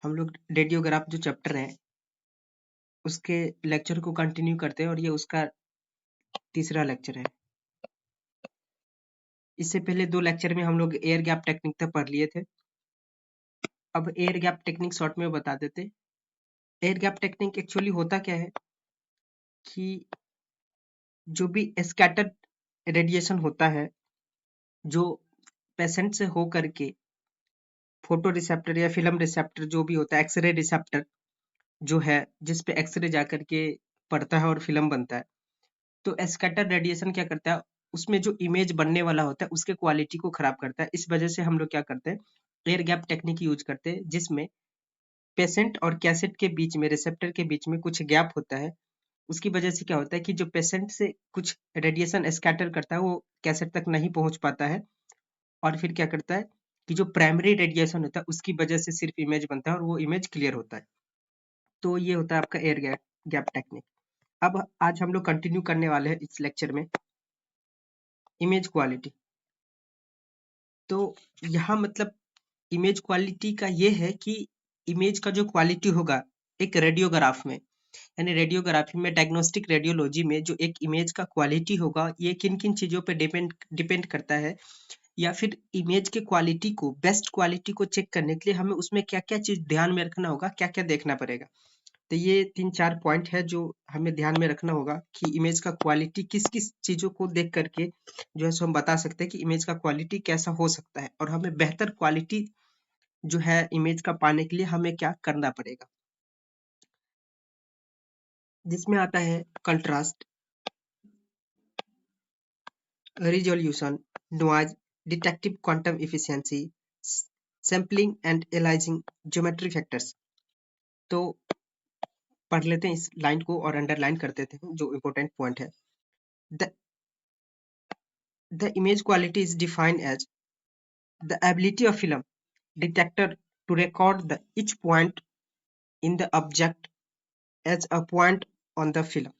हम लोग रेडियोग्राफ जो चैप्टर है उसके लेक्चर को कंटिन्यू करते हैं और ये उसका तीसरा लेक्चर है। इससे पहले 2 लेक्चर में हम लोग एयर गैप टेक्निक तक पढ़ लिए थे। अब एयर गैप टेक्निक शॉर्ट में बता देते। एयर गैप टेक्निक एक्चुअली होता क्या है कि जो भी स्कैटर्ड रेडिएशन होता है जो पेशेंट से हो करके फोटो रिसेप्टर या फिल्म रिसेप्टर जो भी होता है, एक्सरे रिसेप्टर जो है जिस पे एक्सरे जा करके पड़ता है और फिल्म बनता है। तो स्कैटर रेडिएशन क्या करता है, उसमें जो इमेज बनने वाला होता है उसके क्वालिटी को खराब करता है। इस वजह से हम लोग क्या करते हैं, एयर गैप टेक्निक यूज करते हैं, जिसमें पेशेंट और कैसेट के बीच में, रिसेप्टर के बीच में कुछ गैप होता है। उसकी वजह से क्या होता है कि जो पेशेंट से कुछ रेडिएशन स्कैटर करता है वो कैसेट तक नहीं पहुंच पाता है, और फिर क्या करता है कि जो प्राइमरी रेडिएशन होता है उसकी वजह से सिर्फ इमेज बनता है और वो इमेज क्लियर होता है। तो ये होता है आपका एयर गैप टेक्निक। अब आज हम लोग कंटिन्यू करने वाले हैं इस लेक्चर में इमेज क्वालिटी। तो यहाँ मतलब इमेज क्वालिटी का ये है कि इमेज का जो क्वालिटी होगा एक रेडियोग्राफ में, यानी रेडियोग्राफी में, डायग्नोस्टिक रेडियोलॉजी में जो एक इमेज का क्वालिटी होगा ये किन किन चीजों पे डिपेंड डिपेंड करता है, या फिर इमेज के क्वालिटी को, बेस्ट क्वालिटी को चेक करने के लिए हमें उसमें क्या क्या चीज ध्यान में रखना होगा, क्या क्या देखना पड़ेगा। तो ये 3-4 पॉइंट है जो हमें ध्यान में रखना होगा कि इमेज का क्वालिटी किस किस चीजों को देख करके जो है सो हम बता सकते हैं कि इमेज का क्वालिटी कैसा हो सकता है, और हमें बेहतर क्वालिटी जो है इमेज का पाने के लिए हमें क्या करना पड़ेगा। जिसमें आता है contrast, resolution, noise, detective quantum efficiency, sampling and aliasing, geometry factors. तो पढ़ लेते हैं इस लाइन को और अंडरलाइन कर देते हैं जो इम्पोर्टेंट पॉइंट है। The image quality is defined as the ability of film detector to record the each point in the object as a point on the film.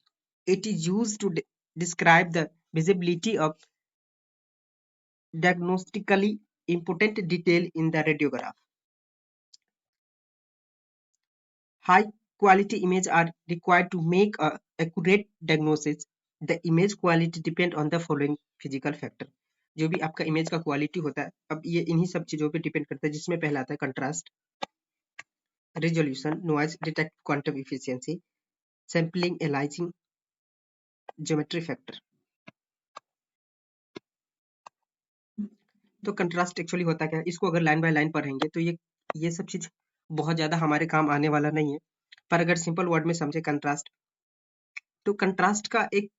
It is used to describe the visibility of diagnostically important detail in the radiograph. High quality images are required to make a accurate diagnosis. The image quality depend on the following physical factor. जो भी आपका image का quality होता है, अब ये इन्हीं सब चीजों पे डिपेंड करता है, जिसमें पहला आता है contrast, resolution, noise, detect quantum efficiency, sampling, aliasing, geometry factor. तो कंट्रास्ट एक्चुअली होता क्या है, इसको अगर लाइन बाय लाइन पढ़ेंगे तो ये सब चीज बहुत ज्यादा हमारे काम आने वाला नहीं है, पर अगर सिंपल वर्ड में समझे कंट्रास्ट, तो कंट्रास्ट का एक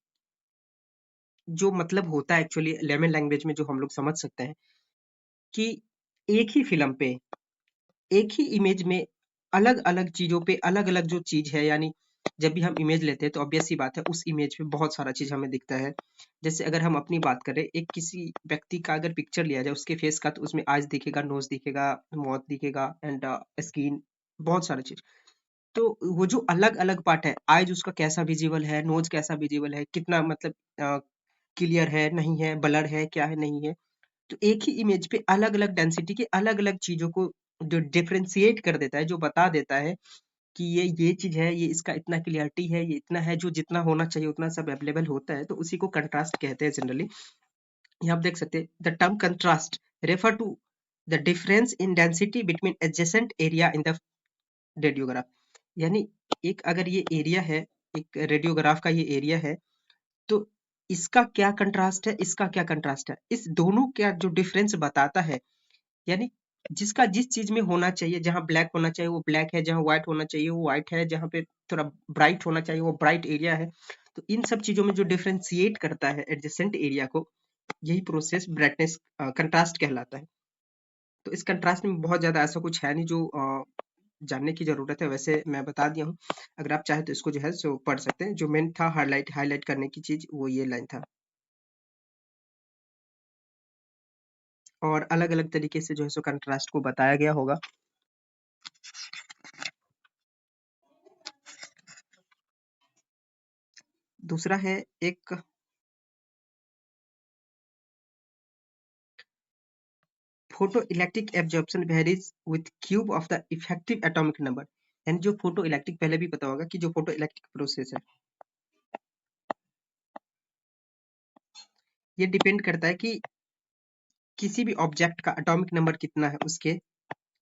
जो मतलब होता है एक्चुअली लेमन लैंग्वेज में जो हम लोग समझ सकते हैं कि एक ही फिल्म पे, एक ही इमेज में अलग अलग चीजों पे अलग अलग जो चीज है, यानी जब भी हम इमेज लेते हैं तो ऑब्वियस सी बात है उस इमेज पे बहुत सारा चीज हमें दिखता है। जैसे अगर हम अपनी बात करें, एक किसी व्यक्ति का अगर पिक्चर लिया जाए उसके फेस का, तो उसमें आईज दिखेगा, नोज दिखेगा, माउथ दिखेगा एंड स्किन, बहुत सारी चीज। तो वो जो अलग अलग पार्ट है, आईज उसका कैसा विजिबल है, नोज कैसा विजिबल है, कितना मतलब क्लियर है, नहीं है, ब्लर है, क्या है, नहीं है। तो एक ही इमेज पे अलग अलग डेंसिटी के अलग अलग चीजों को जो डिफरेंशिएट कर देता है, जो बता देता है कि ये चीज है, ये इसका इतना क्लियरिटी है, ये इतना है, जो जितना होना चाहिए उतना सब अवेलेबल होता है, तो उसी को कंट्रास्ट कहते हैं जनरली। यहाँ आप देख सकते हैं the term contrast refer to the difference in density between adjacent area in the radiograph. यानी एक अगर ये एरिया है, एक रेडियोग्राफ का ये एरिया है, तो इसका क्या कंट्रास्ट है, इसका क्या कंट्रास्ट है, इस दोनों का जो डिफरेंस बताता है, यानी जिसका जिस चीज में होना चाहिए, जहां ब्लैक होना चाहिए वो ब्लैक है, जहां व्हाइट होना चाहिए वो व्हाइट है, जहां पे थोड़ा ब्राइट होना चाहिए वो ब्राइट एरिया है। तो इन सब चीजों में जो डिफरेंशिएट करता है एडजेसेंट एरिया को, यही प्रोसेस ब्राइटनेस कंट्रास्ट कहलाता है। तो इस कंट्रास्ट में बहुत ज्यादा ऐसा कुछ है नहीं जो जानने की जरूरत है, वैसे मैं बता दिया हूँ। अगर आप चाहे तो इसको जो है सो पढ़ सकते हैं। जो मेन था हाईलाइट हाईलाइट करने की चीज वो ये लाइन था, और अलग अलग तरीके से जो है सो कंट्रास्ट को बताया गया होगा। दूसरा है एक photo electric absorption varies with cube of the effective atomic number. यानी जो फोटो इलेक्ट्रिक, पहले भी पता होगा कि जो फोटो इलेक्ट्रिक प्रोसेस है ये डिपेंड करता है कि किसी भी ऑब्जेक्ट का एटॉमिक नंबर कितना है उसके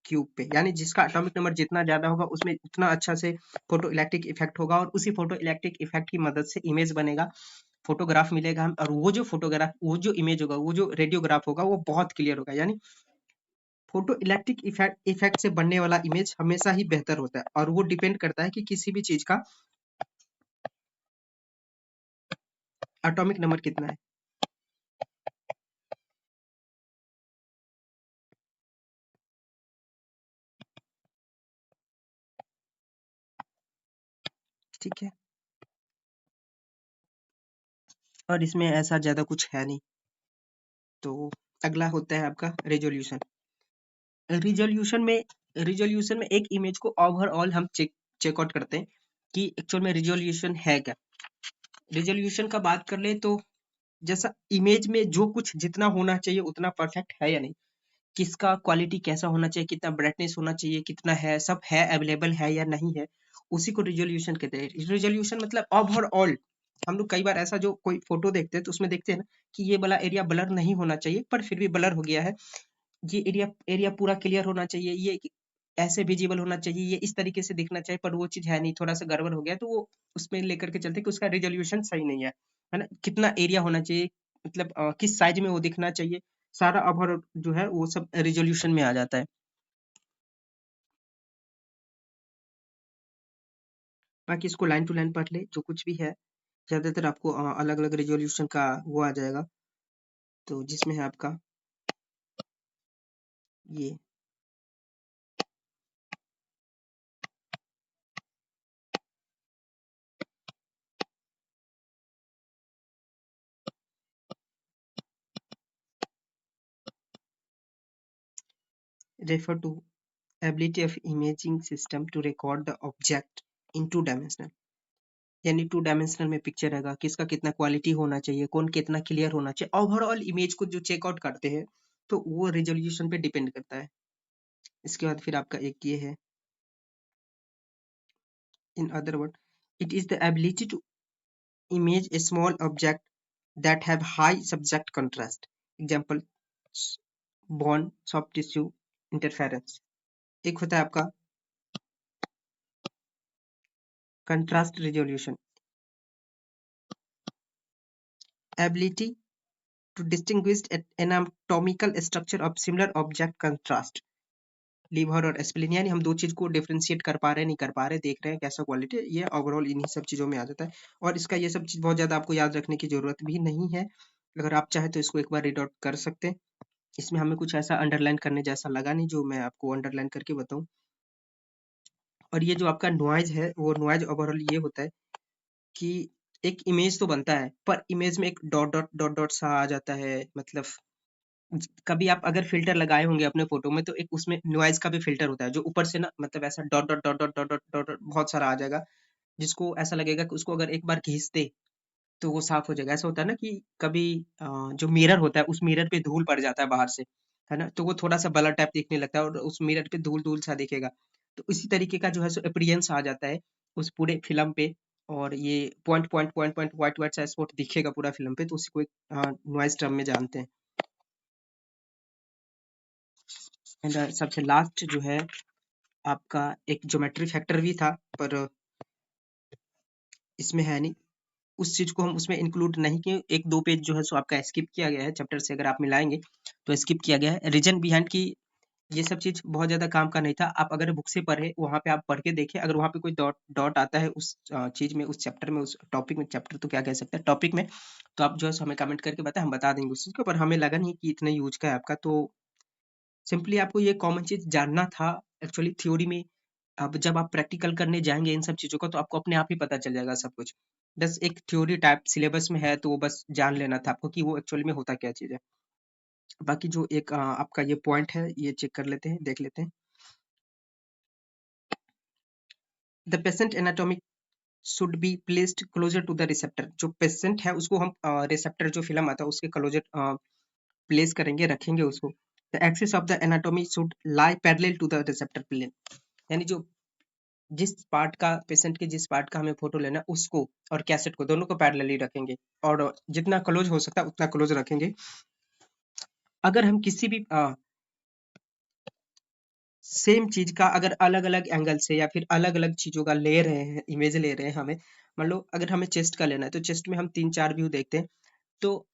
क्यूब पे, यानी जिसका एटॉमिक नंबर जितना ज्यादा होगा उसमें उतना अच्छा से फोटो इलेक्ट्रिक इफेक्ट होगा, और उसी फोटो इलेक्ट्रिक इफेक्ट की मदद से इमेज बनेगा, फोटोग्राफ मिलेगा हम, और वो जो फोटोग्राफ, वो जो इमेज होगा, वो जो रेडियोग्राफ होगा वो बहुत क्लियर होगा। यानी फोटो इलेक्ट्रिक इफेक्ट इफेक्ट से बनने वाला इमेज हमेशा ही बेहतर होता है, और वो डिपेंड करता है कि किसी भी चीज का एटॉमिक नंबर कितना है। ठीक है, और इसमें ऐसा ज्यादा कुछ है नहीं। तो अगला होता है आपका रेजोल्यूशन। रिजोल्यूशन में एक इमेज को ओवरऑल हम चेकआउट करते हैं कि एक्चुअल में रिजोल्यूशन है क्या। रिजोल्यूशन का बात कर ले तो जैसा इमेज में जो कुछ जितना होना चाहिए उतना परफेक्ट है या नहीं, किसका क्वालिटी कैसा होना चाहिए, कितना ब्राइटनेस होना चाहिए, कितना है, सब है, अवेलेबल है या नहीं है, उसी को रिजोल्यूशन कहते हैं। रिजोल्यूशन मतलब ओवरऑल। हम लोग कई बार ऐसा जो कोई फोटो देखते हैं तो उसमें देखते हैं ना कि ये वाला एरिया ब्लर नहीं होना चाहिए पर फिर भी ब्लर हो गया है, ये एरिया एरिया पूरा क्लियर होना चाहिए, ये ऐसे विजिबल होना चाहिए, ये इस तरीके से दिखना चाहिए, पर वो चीज है नहीं, थोड़ा सा गड़बड़ हो गया, तो वो उसमें लेकर के चलते कि उसका रिजोल्यूशन सही नहीं है ना, कितना एरिया होना चाहिए, मतलब किस साइज में वो दिखना चाहिए, सारा ओवर जो है वो सब रिजोल्यूशन में आ जाता है। बाकी इसको लाइन टू लाइन पढ़ ले, जो कुछ भी है ज्यादातर आपको अलग अलग रिजोल्यूशन का वो आ जाएगा। तो जिसमें है आपका ये refer to ability of imaging system to record the object in two dimensional. यानी टू डायमेंशनल में पिक्चर रहेगा, किसका कितना क्वालिटी होना चाहिए, कौन कितना क्लियर होना चाहिए, ओवरऑल इमेज को जो चेकआउट करते हैं तो वो रेजोल्यूशन पे डिपेंड करता है। इसके बाद फिर आपका एक ये है, in other word it is the ability to image a small object that have high subject contrast. Example, bone, soft tissue, interference. एक होता है आपका contrast resolution, ability to distinguish an anatomical structure of similar object contrast. Liver और spleen, यानी हम दो चीज को डिफरेंशिएट कर पा रहे हैं नहीं कर पा रहे, देख रहे हैं कैसा क्वालिटी, ये ओवरऑल इन्हीं सब चीजों में आ जाता है। और इसका ये सब चीज बहुत ज्यादा आपको याद रखने की जरूरत भी नहीं है, अगर आप चाहे तो इसको एक बार रीड आउट कर सकते हैं। इसमें हमें कुछ ऐसा अंडरलाइन करने जैसा लगा नहीं जो मैं आपको अंडरलाइन करके बताऊं। और ये जो आपका नॉइज है वो नॉइज ओवरऑल ये होता है कि एक इमेज तो बनता है पर इमेज में एक डॉट डॉट डॉट डॉट सा आ जाता है, मतलब कभी आप अगर फिल्टर लगाए होंगे अपने फोटो में तो एक उसमें नॉइज का भी फिल्टर होता है जो ऊपर से ना, मतलब ऐसा dot dot dot dot dot dot dot बहुत सारा आ जाएगा, जिसको ऐसा लगेगा कि उसको अगर एक बार खींच दे तो वो साफ हो जाएगा। ऐसा होता है ना कि कभी जो मिरर होता है उस मिरर पे धूल पड़ जाता है बाहर से, है ना, तो वो थोड़ा सा ब्लर टाइप दिखने लगता है और उस मिरर पे धूल धूल सा दिखेगा। तो इसी तरीके का जो है सो अपीयरेंस आ जाता है उस पूरे फिल्म पे, और ये point point point point white white सा स्पॉट दिखेगा पूरा फिल्म पे, तो उसी को एक नॉइज टर्म में जानते हैं। एंड सबसे लास्ट जो है आपका एक ज्योमेट्री फैक्टर भी था पर इसमें है नहीं, उस चीज को हम उसमें इंक्लूड नहीं किए, एक दो पेज जो है सो आपका स्किप किया गया है चैप्टर से, अगर आप मिलाएंगे तो स्किप किया गया है रीजन बिहाइंड की। ये सब चीज बहुत ज्यादा काम का नहीं था, आप अगर बुक से पढ़े वहां पे आप पढ़ के देखें, अगर वहां पे कोई डॉट डॉट आता है उस चीज में, उस चैप्टर में, उस टॉपिक में, चैप्टर तो क्या कह सकते हैं, टॉपिक में, तो आप जो है सो हमें कमेंट करके बताएं, हम बता देंगे उस चीज को, पर हमें लगा नहीं कि इतने यूज का है आपका। तो सिंपली आपको ये कॉमन चीज जानना था। एक्चुअली थ्योरी में अब जब आप प्रैक्टिकल करने जाएंगे इन सब चीजों का तो आपको अपने आप ही पता चल जाएगा सब कुछ, बस एक थ्योरी टाइप सिलेबस में है तो वो बस जान लेना था आपको कि वो एक्चुअली में होता क्या चीज है। बाकी जो एक आपका ये पॉइंट है ये चेक कर लेते हैं, देख लेते हैं। The patient anatomic should be placed closer to the receptor. जो पेशेंट है उसको हम रिसेप्टर जो फिल्म आता है उसके क्लोजर प्लेस करेंगे, रखेंगे उसको। The axis of the anatomy should lie parallel to the receptor plane, यानी जो जिस पार्ट का पेशेंट के जिस पार्ट का हमें फोटो लेना है उसको और कैसेट को दोनों को पैरेलली रखेंगे और जितना क्लोज हो सकता है उतना क्लोज रखेंगे। अगर हम किसी भी सेम चीज का अगर अलग अलग एंगल से या फिर अलग अलग चीजों का ले रहे हैं, इमेज ले रहे हैं, हमें मान लो अगर हमें चेस्ट का लेना है तो चेस्ट में हम 3-4 व्यू देखते हैं। तो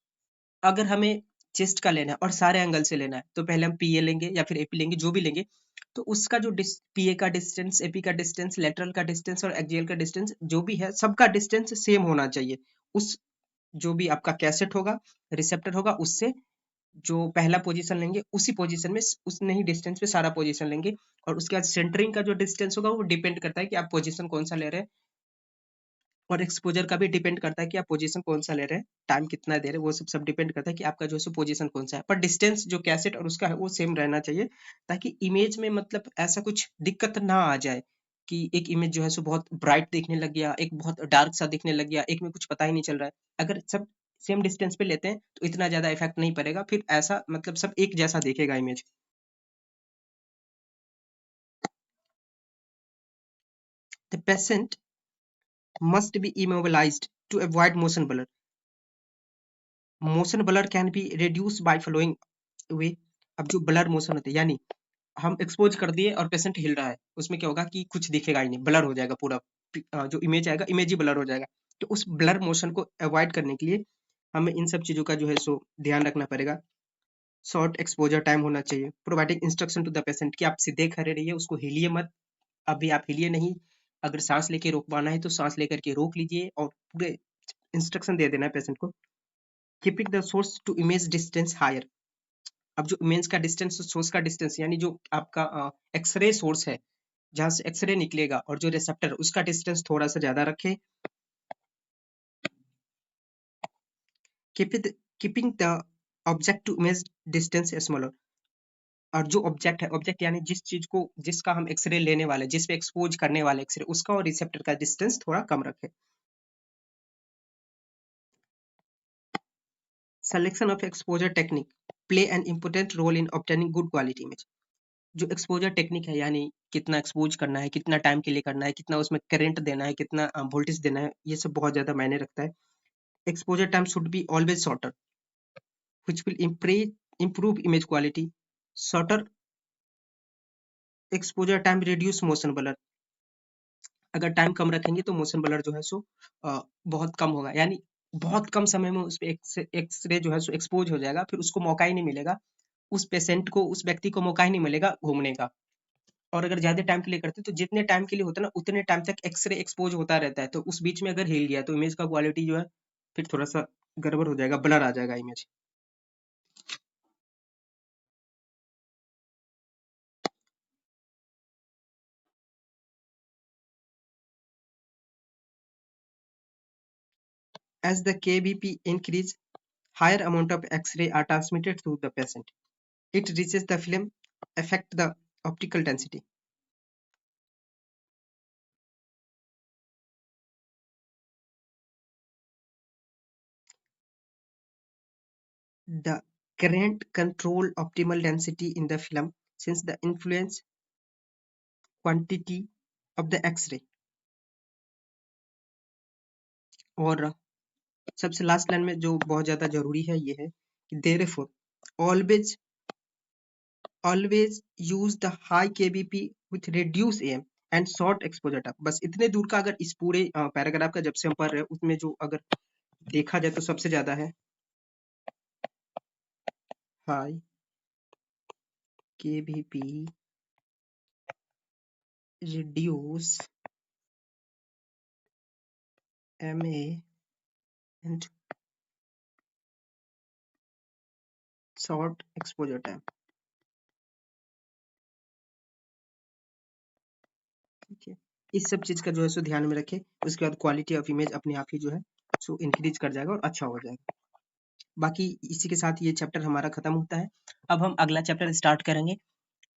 अगर हमें चेस्ट का लेना है और सारे एंगल से लेना है तो पहले हम पीए लेंगे या फिर एपी लेंगे, जो भी लेंगे। तो उसका जो पीए का डिस्टेंस, एपी का डिस्टेंस, लेटरल का डिस्टेंस और एक्सियल का डिस्टेंस जो भी है सबका डिस्टेंस सेम होना चाहिए। उस जो भी आपका कैसेट होगा, रिसेप्टर होगा, उससे जो पहला पोजीशन लेंगे उसी पोजीशन में उतने ही डिस्टेंस पे सारा पोजीशन लेंगे। और उसके बाद सेंटरिंग का जो डिस्टेंस होगा वो डिपेंड करता है कि आप पोजीशन कौन सा ले रहे हैं, और एक्सपोजर का भी डिपेंड करता है कि आप पोजीशन कौन सा ले रहे हैं, टाइम कितना दे रहे हैं, वो सब सब डिपेंड करता है कि आपका जो है पोजीशन कौन सा है। पर डिस्टेंस जो कैसेट और उसका है वो सेम रहना चाहिए, ताकि इमेज में मतलब ऐसा कुछ दिक्कत ना आ जाए कि एक इमेज जो है सो बहुत ब्राइट दिखने लग गया, एक बहुत डार्क सा दिखने लग गया, एक में कुछ पता ही नहीं चल रहा है। अगर सब सेम डिस्टेंस पे लेते हैं तो इतना ज्यादा इफेक्ट नहीं पड़ेगा, फिर ऐसा मतलब सब एक जैसा दिखेगा image. The patient must be immobilized to avoid motion blur. Motion blur can be reduced by following way. अब जो ब्लर मोशन होते हैं, यानी हम एक्सपोज कर दिए और पेशेंट हिल रहा है, उसमें क्या होगा कि कुछ दिखेगा ही नहीं, ब्लर हो जाएगा पूरा। जो इमेज आएगा इमेज ही ब्लर हो जाएगा। तो उस ब्लर मोशन को अवॉइड करने के लिए हमें इन सब चीजों का जो है सो ध्यान रखना पड़ेगा। शॉर्ट एक्सपोजर टाइम होना चाहिए। Providing instruction to the patient कि आप सीधे खड़े रहिए, उसको हिलिए मत, अभी आप हिलिए नहीं। अगर सांस लेके रोकवाना है तो सांस लेकर के रोक लीजिए और पूरे इंस्ट्रक्शन दे देना है पेशेंट को। Keeping the source to image distance higher. अब जो इमेज का डिस्टेंस सोर्स का डिस्टेंस, यानी जो आपका एक्सरे सोर्स है जहां से एक्सरे निकलेगा और जो रिसेप्टर उसका डिस्टेंस थोड़ा सा ज्यादा रखे। Keeping the object to image distance smaller. और जो ऑब्जेक्ट है, ऑब्जेक्ट यानी जिस चीज को जिसका हम एक्सरे लेने वाले, जिस पे एक्सपोज करने वाले एक्सरे, उसका और रिसेप्टर का डिस्टेंस थोड़ा कम रखे। Selection of exposure technique play an important role in obtaining good quality image. जो एक्सपोजर टेक्निक है, यानी कितना एक्सपोज करना है, कितना टाइम के लिए करना है, कितना उसमें करंट देना है, कितना वोल्टेज देना है, ये सब बहुत ज्यादा मायने रखता है। Exposure time should be always shorter which will improve image quality. Shorter exposure time reduce motion blur. अगर टाइम कम रखेंगे तो मोशन ब्लर जो है सो बहुत कम होगा, यानी बहुत कम समय में उस पे एक्सरे जो है सो एक्सपोज हो जाएगा, फिर उसको मौका ही नहीं मिलेगा, उस पेशेंट को, उस व्यक्ति को मौका ही नहीं मिलेगा घूमने का। और अगर ज्यादा टाइम के लिए करते हैं तो जितने टाइम के लिए होता है ना उतने टाइम तक एक्सरे एक्सपोज होता रहता है, तो उस बीच में अगर हिल गया तो इमेज का क्वालिटी जो है फिर थोड़ा सा गड़बड़ हो जाएगा, ब्लर आ जाएगा image. As the kbp increase, higher amount of x-ray are transmitted to the patient. It reaches the film, affect the optical density. The current control optimal density in the film since the influence quantity of the x-ray. और सबसे last line में जो बहुत ज्यादा जरूरी है ये है कि therefore always always use the high kbp with reduced am and short exposure time. बस इतने दूर का अगर इस पूरे पैराग्राफ का जब से हम पढ़ रहे हैं उसमें जो अगर देखा जाए तो सबसे ज्यादा है high kbp reduce ma and short exposure time। ठीक है, इस सब चीज का जो है सो ध्यान में रखें, उसके बाद क्वालिटी ऑफ इमेज अपने आप ही जो है सो इंक्रीज कर जाएगा और अच्छा हो जाएगा। बाकी इसी के साथ ये चैप्टर हमारा खत्म होता है। अब हम अगला चैप्टर स्टार्ट करेंगे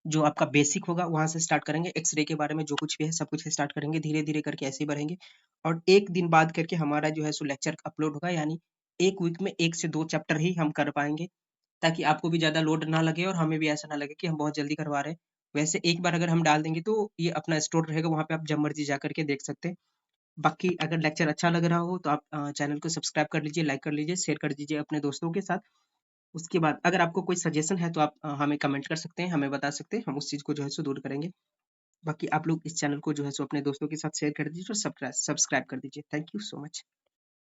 जो आपका बेसिक होगा, वहां से स्टार्ट करेंगे। एक्सरे के बारे में जो कुछ भी है सब कुछ स्टार्ट करेंगे, धीरे धीरे करके ऐसे ही बढ़ेंगे। और एक दिन बाद करके हमारा जो है सो लेक्चर अपलोड होगा, यानी एक वीक में 1 से 2 चैप्टर ही हम कर पाएंगे। ताकि आपको भी ज़्यादा लोड ना लगे और हमें भी ऐसा ना लगे कि हम बहुत जल्दी करवा रहे हैं। वैसे एक बार अगर हम डाल देंगे तो ये अपना स्टोर रहेगा, वहाँ पे आप जब मर्ज़ी जा कर के देख सकते हैं। बाकी अगर लेक्चर अच्छा लग रहा हो तो आप चैनल को सब्सक्राइब कर लीजिए, लाइक कर लीजिए, शेयर कर दीजिए अपने दोस्तों के साथ। उसके बाद अगर आपको कोई सजेशन है तो आप हमें कमेंट कर सकते हैं, हमें बता सकते हैं, हम उस चीज़ को जो है सो दूर करेंगे। बाकी आप लोग इस चैनल को जो है सो अपने दोस्तों के साथ शेयर कर दीजिए और सब्सक्राइब कर दीजिए। Thank you so much.